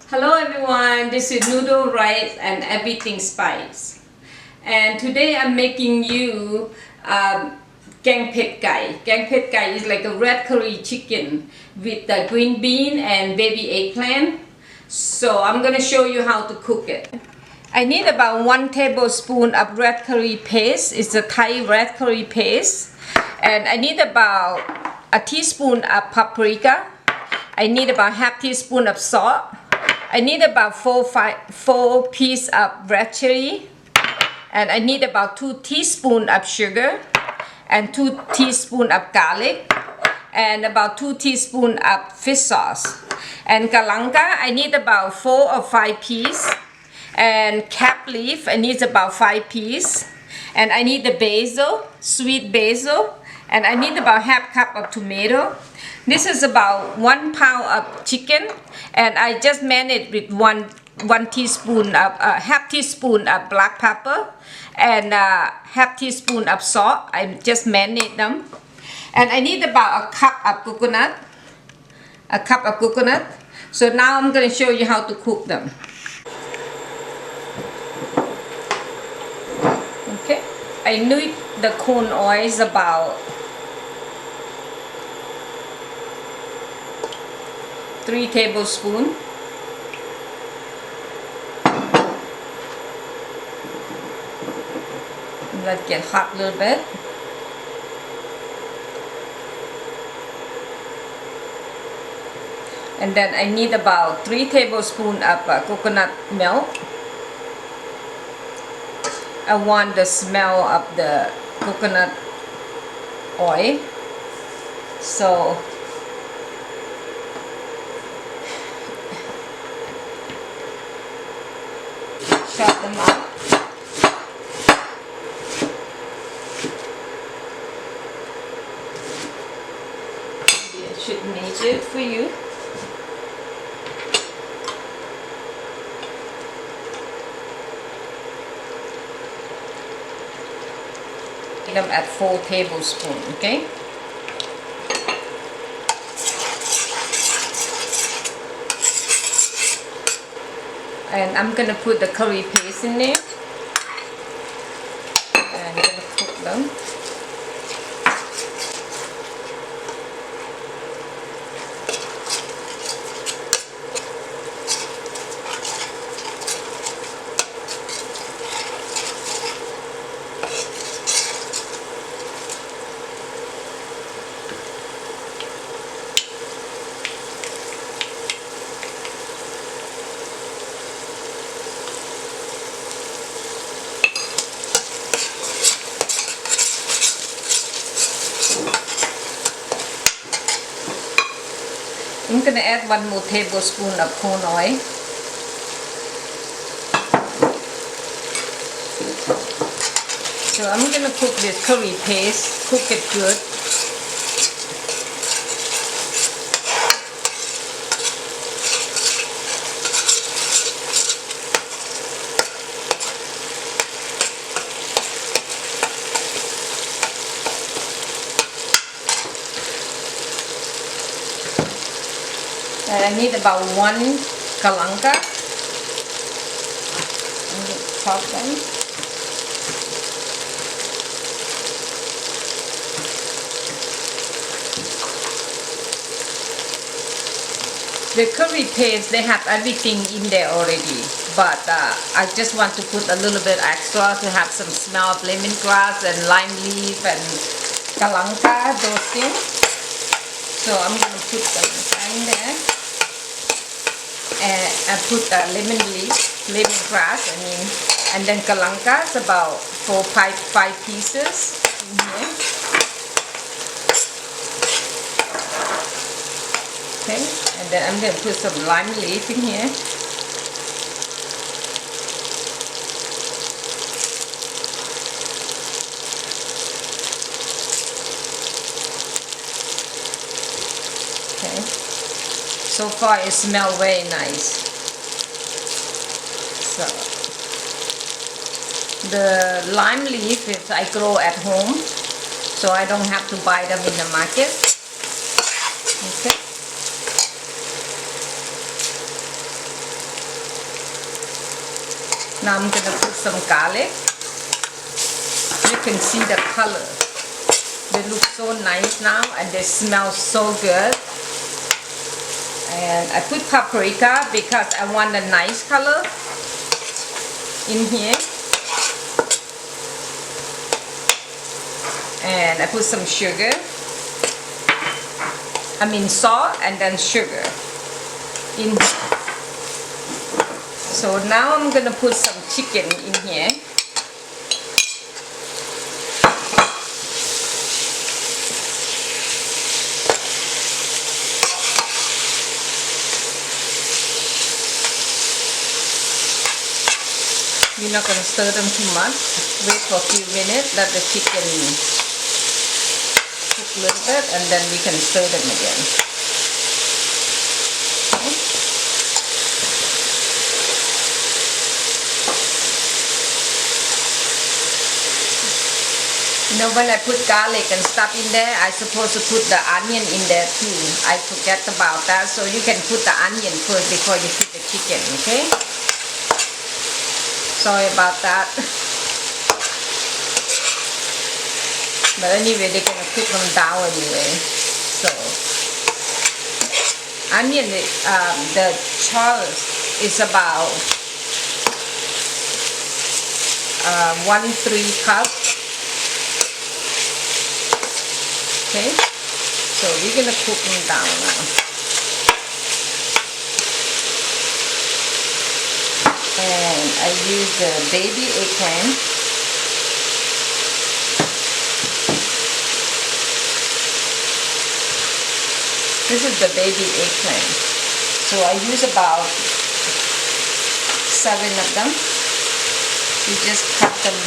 Hello everyone, this is noodle, rice and everything spice. And today I'm making you Kaeng Phet Gai. Kaeng Phet Gai is like a red curry chicken with the green bean and baby eggplant. So I'm going to show you how to cook it. I need about 1 tablespoon of red curry paste. It's a Thai red curry paste. And I need about a teaspoon of paprika. I need about half teaspoon of salt. I need about 4 pieces of red chili, and I need about 2 teaspoons of sugar, and 2 teaspoons of garlic, and about 2 teaspoons of fish sauce. And galangal, I need about 4 or 5 pieces, and cap leaf, I need about 5 pieces, and I need the basil, sweet basil, and I need about half cup of tomato. This is about 1 pound of chicken, and I just marinate with one teaspoon of half teaspoon of black pepper and half teaspoon of salt. I just marinate them, and I need about a cup of coconut. So now I'm going to show you how to cook them. Okay, I need the corn oil is about 3 tablespoons. Let it get hot a little bit. And then I need about 3 tablespoons of coconut milk. I want the smell of the coconut oil. So chop them up. It should need it for you. Them at 4 tablespoons, okay? And I'm gonna put the curry paste in there, and I'm gonna cook them. I'm going to add 1 more tablespoon of corn oil. So I'm going to cook this curry paste, cook it good. And I need about 1 galangal. I'm going to chop them. The curry paste, they have everything in there already, but I just want to put a little bit extra to have some smell of lemongrass and lime leaf and galangal, those things. So I'm going to put them in there. And I put lemongrass, and then galangal is about 5 pieces in here. Okay, and then I'm going to put some lime leaf in here. Okay. So far it smells very nice. So the lime leaf is I grow at home, so I don't have to buy them in the market. Okay. Now I'm gonna put some garlic. You can see the color. They look so nice now and they smell so good. And I put paprika because I want a nice color in here. And I put some sugar. I mean salt and then sugar in here. So now I'm gonna put some chicken in here. You're not going to stir them too much. Wait for a few minutes, let the chicken cook a little bit, and then we can stir them again. Okay. You know, when I put garlic and stuff in there, I'm supposed to put the onion in there too. I forget about that, so you can put the onion first before you put the chicken, okay? Sorry about that. But anyway, they're gonna cook them down anyway. So onion, the chores is about 1/3 cup. Okay, so we're gonna cook them down now. And I use the baby eggplant. This is the baby eggplant. So I use about 7 of them. You just cut them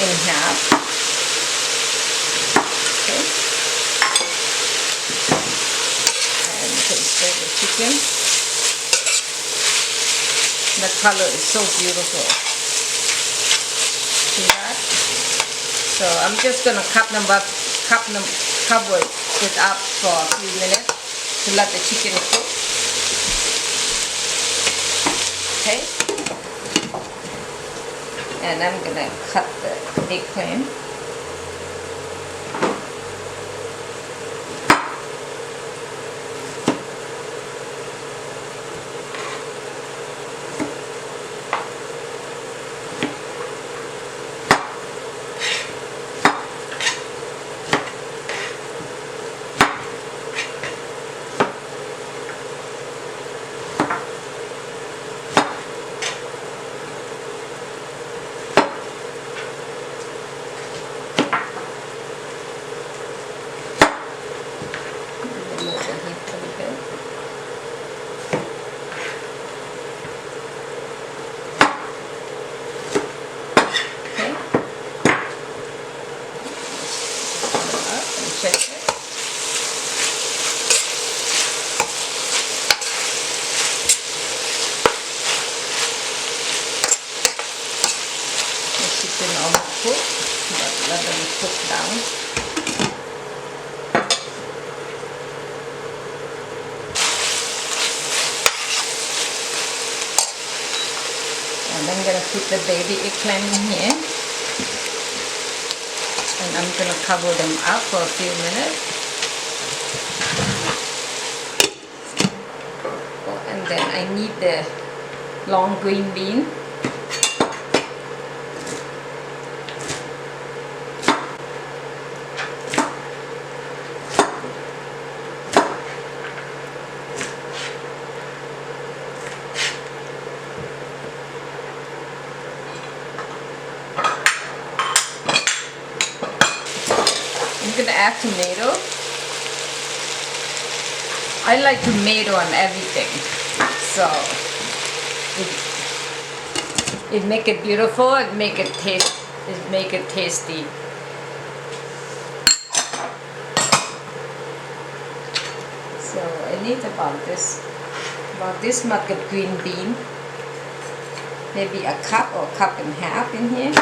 in half. Okay. And you can stir the chicken. The color is so beautiful. See that? So I'm just gonna cover it up for a few minutes to let the chicken cook. Okay. And I'm gonna cut the eggplant. Chicken almost cooked, but let them cook down. And I'm going to put the baby eggplant in here. And I'm going to cover them up for a few minutes. And then I need the long green bean. I'm going to add tomato. I like tomato on everything, so it make it beautiful, it make it tasty. So I need about this much of green bean, maybe a cup or a cup and a half in here.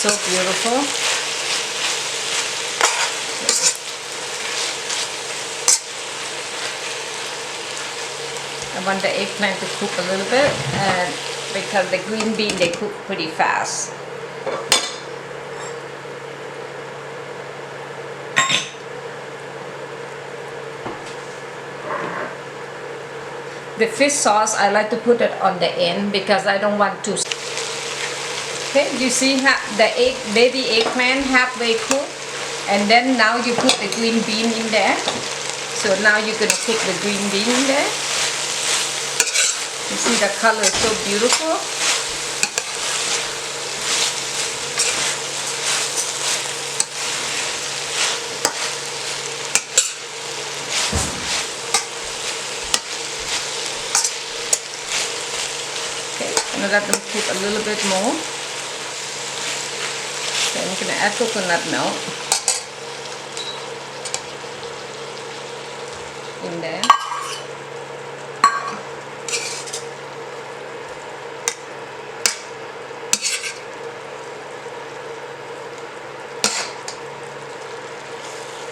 so beautiful. I want the eggplant to cook a little bit, and because the green bean, they cook pretty fast. The fish sauce, I like to put it on the end because I don't want to. Okay, you see the baby eggplant halfway cooked, and then now you put the green bean in there. So now you're gonna cook the green bean in there. You see the color is so beautiful. Let them cook a little bit more. So I'm going to add coconut milk in there.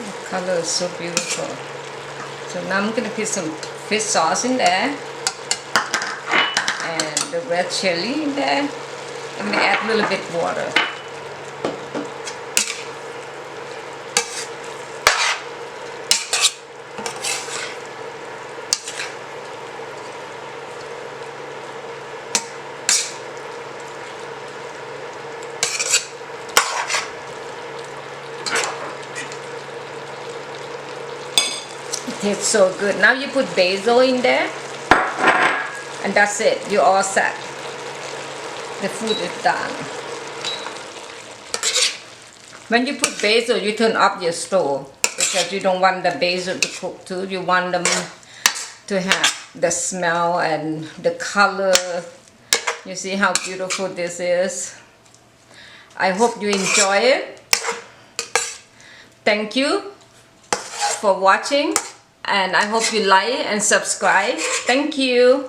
The color is so beautiful. So now I'm going to put some fish sauce in there. The red chili in there. I'm going to add a little bit water. It tastes so good. Now you put basil in there. And that's it, you're all set. The food is done. When you put basil, you turn up your stove because you don't want the basil to cook too. You want them to have the smell and the color. You see how beautiful this is? I hope you enjoy it. Thank you for watching, and I hope you like and subscribe. Thank you.